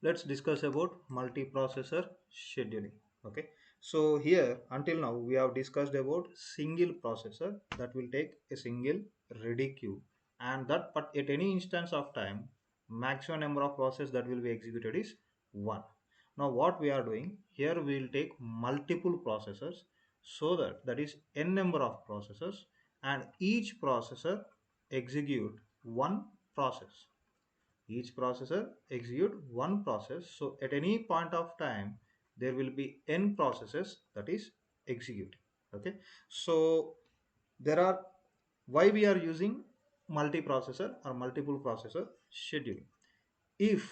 Let's discuss about multiprocessor scheduling. Okay, so here until now we have discussed about single processor that will take a single ready queue, and that but at any instance of time maximum number of process that will be executed is one. Now what we are doing here, we will take multiple processors, so that is n number of processors, and each processor execute one process. Each processor execute one process, so at any point of time there will be n processes that is executing. Okay, so there are, why we are using multiprocessor or multiple processor scheduling. If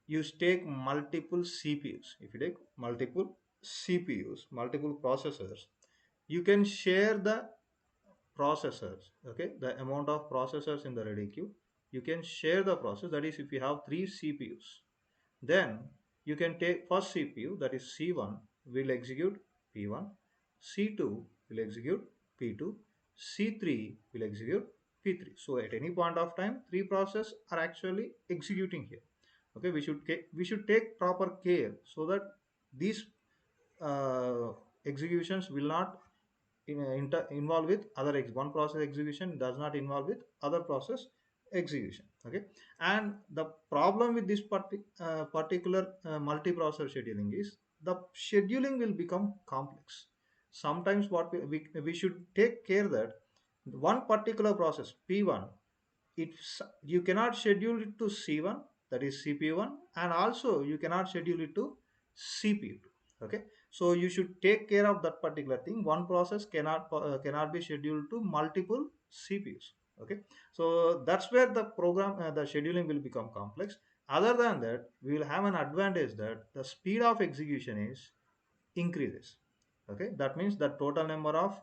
you take multiple CPUs, if you take multiple CPUs, multiple processors, you can share the processors. Okay, the amount of processors in the ready queue, you can share the process. That is, if you have three CPUs, then you can take first CPU, that is C1, will execute P1, C2 will execute P2, C3 will execute P3. So at any point of time three processes are actually executing here. Okay, we should take proper care so that these uh, executions will not involve with other one process execution does not involve with other process execution. Okay, and the problem with this particular multiprocessor scheduling is the scheduling will become complex. Sometimes what we should take care that one particular process P1, it's you cannot schedule it to C1, that is CPU1, and also you cannot schedule it to CPU2. Okay, so you should take care of that particular thing. One process cannot be scheduled to multiple CPUs. Okay, so that's where the scheduling will become complex. Other than that, we will have an advantage that the speed of execution is increases. Okay, that means the total number of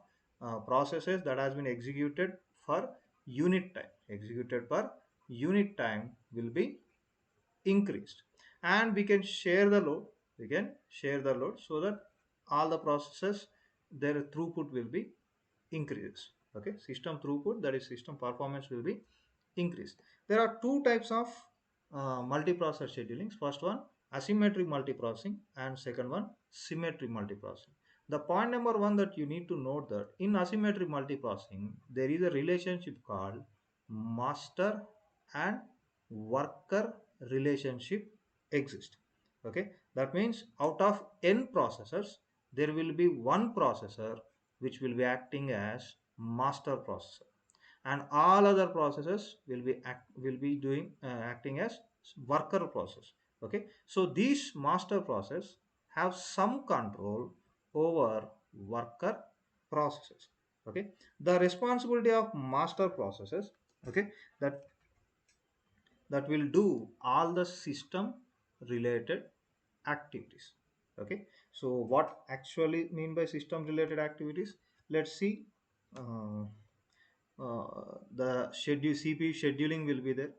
processes that has been executed per unit time will be increased, and we can share the load so that all the processes, their throughput will be increases. Okay, system throughput, that is system performance, will be increased. There are two types of multiprocessor schedulings. First one, asymmetric multiprocessing, and second one, symmetric multiprocessing. The point number one that you need to note that in asymmetric multiprocessing, there is a relationship called master and worker relationship exist. Okay, that means out of n processors, there will be one processor which will be acting as master processor, and all other processes will be doing acting as worker process. Okay, so these master process have some control over worker processes. Okay, the responsibility of master processes, okay, that that will do all the system related activities. Okay, so what actually mean by system related activities? Let's see. uh, the schedule CPU scheduling will be there.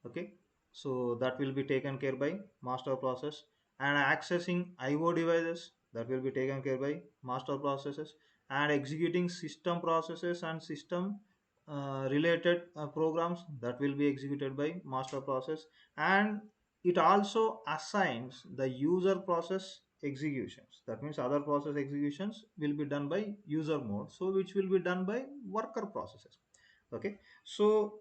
Okay, so that will be taken care by master process, and accessing IO devices, that will be taken care by master processes, and executing system processes and system related programs, that will be executed by master process. And it also assigns the user process executions, that means other process executions will be done by user mode, so which will be done by worker processes. Okay, so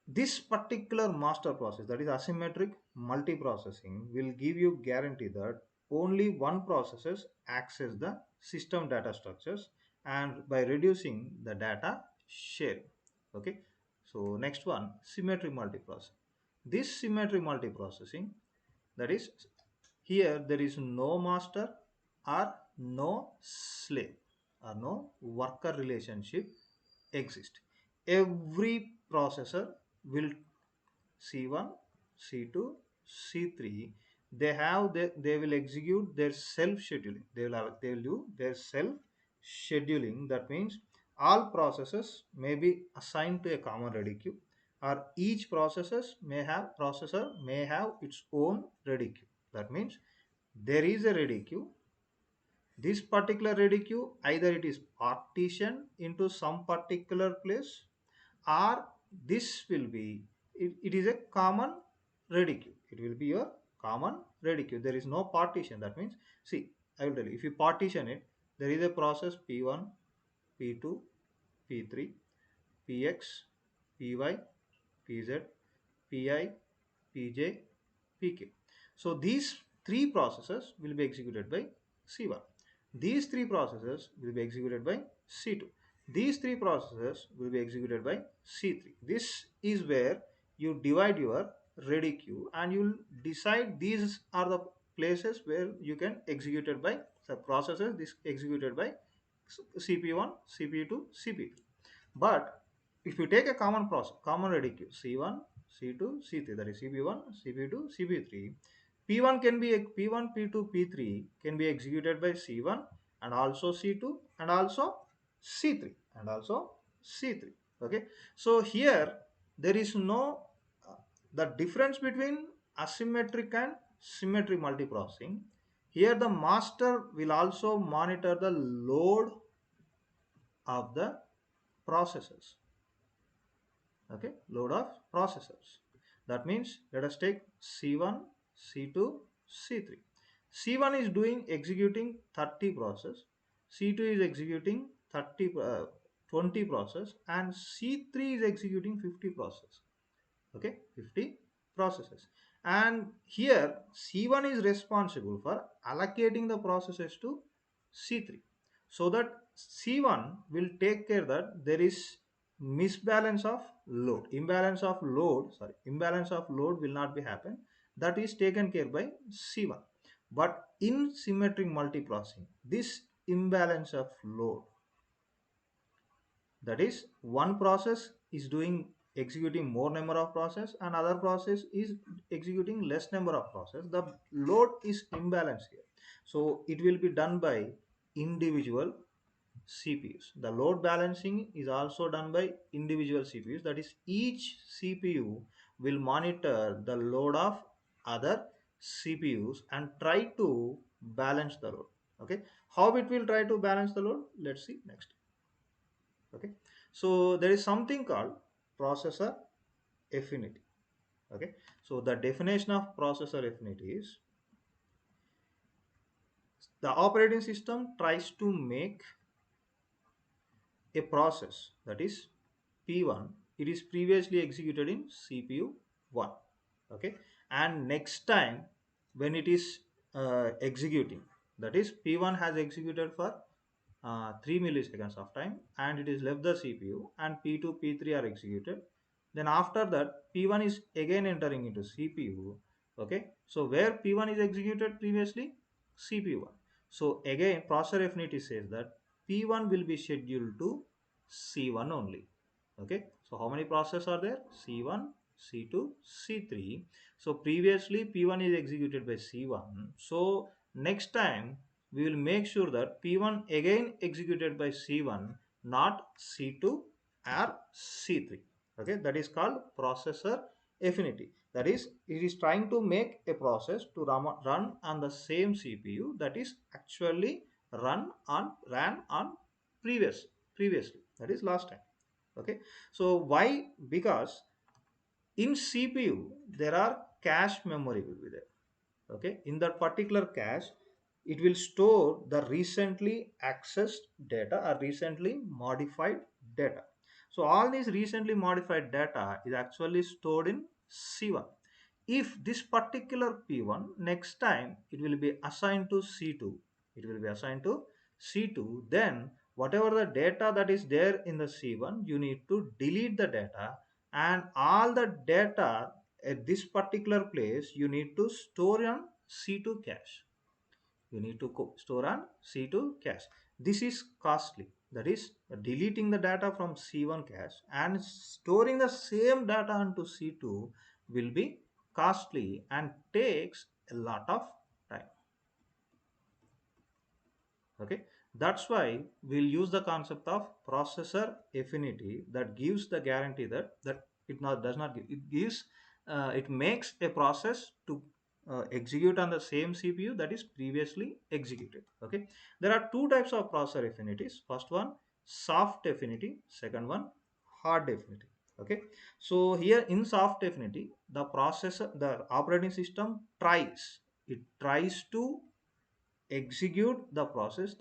this particular master process, that is asymmetric multiprocessing, will give you guarantee that only one processes access the system data structures, and by reducing the data sharing. Okay, so next one, symmetric multiprocessing. This symmetric multiprocessing, that is, here there is no master or no slave or no worker relationship exist. Every processor will C1, C2, C3, they will execute their self scheduling. They will do their self scheduling. That means all processes may be assigned to a common ready queue, or each processor may have its own ready queue. That means there is a ready queue. This particular ready queue, either it is partitioned into some particular place, or this will be, it is a common ready queue. It will be your common ready queue. There is no partition. That means, see, I will tell you, if you partition it, there is a process P1, P2, P3, PX, PY, PZ, PI, PJ, PK. So these three processes will be executed by C1. These three processes will be executed by C2. These three processes will be executed by C3. This is where you divide your ready queue and you will decide these are the places where you can execute it by the processes this executed by CPU1, CPU2, CPU3. But if you take a common process, common ready queue, C1, C2, C3, that is CP1, CP2, CP3, P1 can be P1, P2, P3 can be executed by C1 and also C2 and also C3 and also C3. Okay, so here there is no the difference between asymmetric and symmetric multiprocessing. Here the master will also monitor the load of the processors. Okay, load of processors. That means let us take C1, C2, C3. C1 is doing executing 30 process, C2 is executing 20 process, and C3 is executing 50 process. Okay, 50 processes. And here C1 is responsible for allocating the processes to C3, so that C1 will take care that there is misbalance of load, imbalance of load will not be happen. That is taken care by C1. But in symmetric multiprocessing, this imbalance of load, that is one process is doing executing more number of process and other process is executing less number of process, the load is imbalanced here. So it will be done by individual CPUs. The load balancing is also done by individual CPUs. That is, each CPU will monitor the load of other CPUs and try to balance the load. Okay, how it will try to balance the load, let's see next. Okay, so there is something called processor affinity. Okay, so the definition of processor affinity is the operating system tries to make a process, that is P1, it is previously executed in CPU 1. Okay, and next time when it is executing, that is P1 has executed for 3 milliseconds of time and it is left the CPU, and P2, P3 are executed. Then after that P1 is again entering into CPU. Okay, so where P1 is executed previously, CPU1. So again processor affinity says that P1 will be scheduled to C1 only. Okay, so how many processes are there? C1, C2, C3. So previously P1 is executed by C1. So next time we will make sure that P1 again executed by C1, not C2 or C3. Okay, that is called processor affinity. That is, it is trying to make a process to run on the same CPU that is actually ran on previously, that is last time. Okay, so why? Because in CPU there are cache memory will be there. Okay, in that particular cache it will store the recently accessed data or recently modified data. So all these recently modified data is actually stored in C1. If this particular P1 next time it will be assigned to C2, it will be assigned to C2, then whatever the data that is there in the C1, you need to delete the data, and all the data at this particular place you need to store on C2 cache. You need to store on C2 cache. This is costly. That is, deleting the data from C1 cache and storing the same data onto C2 will be costly and takes a lot of time. Okay, that's why we'll use the concept of processor affinity that gives the guarantee that it not does not give, it gives it makes a process to execute on the same CPU that is previously executed. Okay, there are two types of processor affinities. First one, soft affinity. Second one, hard affinity. Okay, so here in soft definitely the processor, the operating system tries to execute the process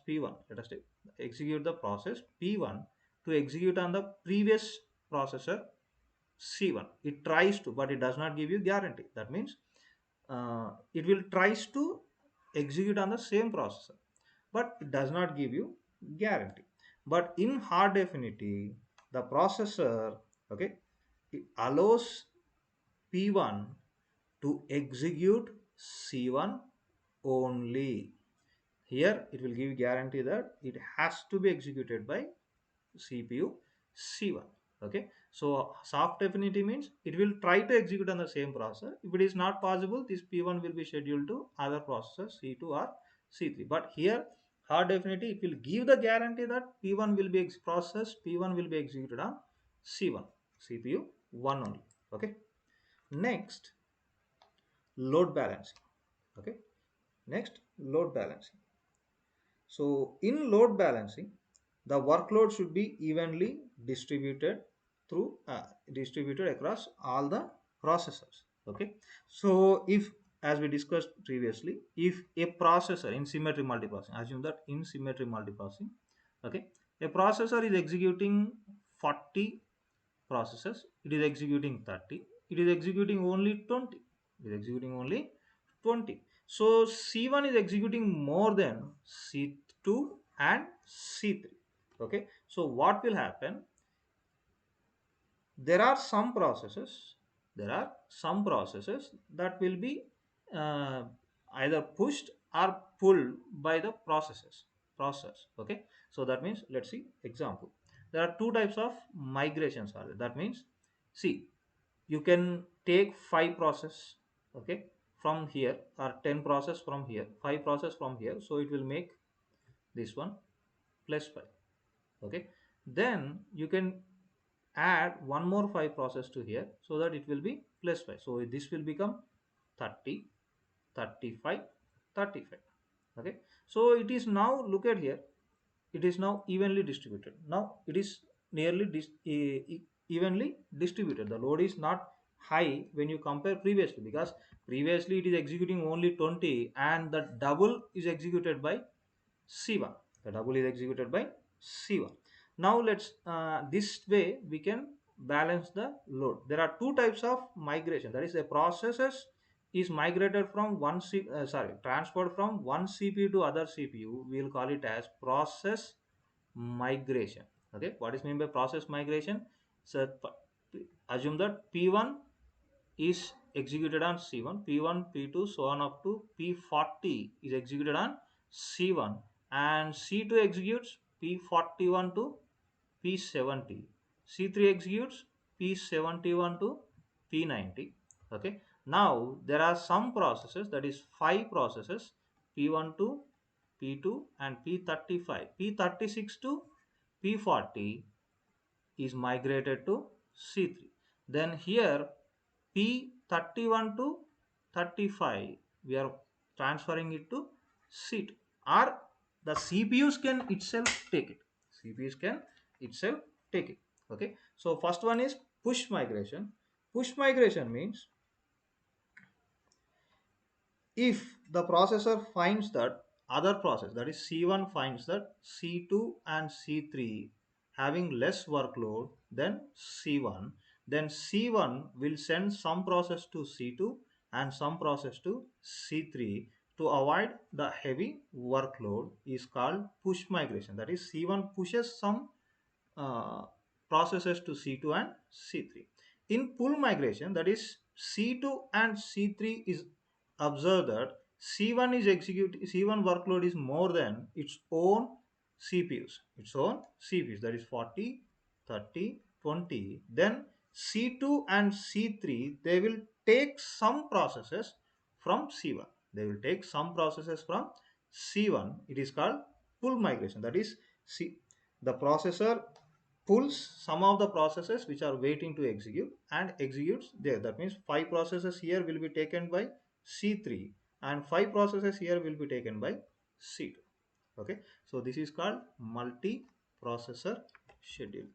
p1. Let us take execute the process p1 to execute on the previous processor c1. It tries to, but it does not give you guarantee. That means it will tries to execute on the same processor, but it does not give you guarantee. But in hard definitely the processor, okay, it allows p1 to execute c1 only. Here it will give guarantee that it has to be executed by CPU C1. Okay, so soft definity means it will try to execute on the same processor. If it is not possible, this P1 will be scheduled to other processor C2 or C3. But here hard definity, it will give the guarantee that P1 will be P1 will be executed on C1, CPU 1 only. Okay, next load balancing. Okay, next load balancing. So in load balancing, the workload should be evenly distributed across all the processors. Okay. So if, as we discussed previously, if a processor in symmetry multiprocessing, assume that in symmetry multiprocessing, okay, a processor is executing 40 processes, it is executing 30, it is executing only 20, it is executing only 20. So C1 is executing more than C2 and C3. Okay, so what will happen? There are some processes, there are some processes that will be uh, either pushed or pulled by the process. Okay, so that means, let's see example. There are two types of migrations are there. That means, see, you can take 5 process, okay, from here, or 10 process from here, 5 process from here, so it will make this one plus 5. Okay, then you can add one more 5 process to here, so that it will be plus 5. So this will become 30, 35, 35. Okay, so it is now, look at here, it is now evenly distributed. Now it is nearly evenly distributed. The load is not high when you compare previously, because previously it is executing only 20 and the double is executed by C1. The double is executed by C1. Now let's this way we can balance the load. There are two types of migration. That is, the processes is migrated from transferred from one CPU to other CPU. We will call it as process migration. Okay, what is meant by process migration? So assume that P1 is executed on C1, P1, P2, so on up to P40 is executed on C1, and C2 executes P41 to P70, C3 executes P71 to P90. Okay, now there are some processes, that is 5 processes, P1 to P2 and P35, P36 to P40 is migrated to C3. Then here P31 to 35 we are transferring it to C2, or the CPUs can itself take it. CPUs can itself take it. Okay. So first one is push migration. Push migration means, if the processor finds that other process, that is C1 finds that C2 and C3 having less workload than C1, then C1 will send some process to C2 and some process to C3 to avoid the heavy workload, is called push migration. That is, C1 pushes some uh, processes to C2 and C3. In pull migration, that is, C2 and C3 is observed that C1 workload is more than its own CPUs, that is 40, 30, 20. Then C2 and C3, they will take some processes from C1. They will take some processes from C1. It is called pull migration. That is, the processor pulls some of the processes which are waiting to execute and executes there. That means 5 processes here will be taken by C3 and 5 processes here will be taken by C2. Okay, so this is called multi-processor schedule.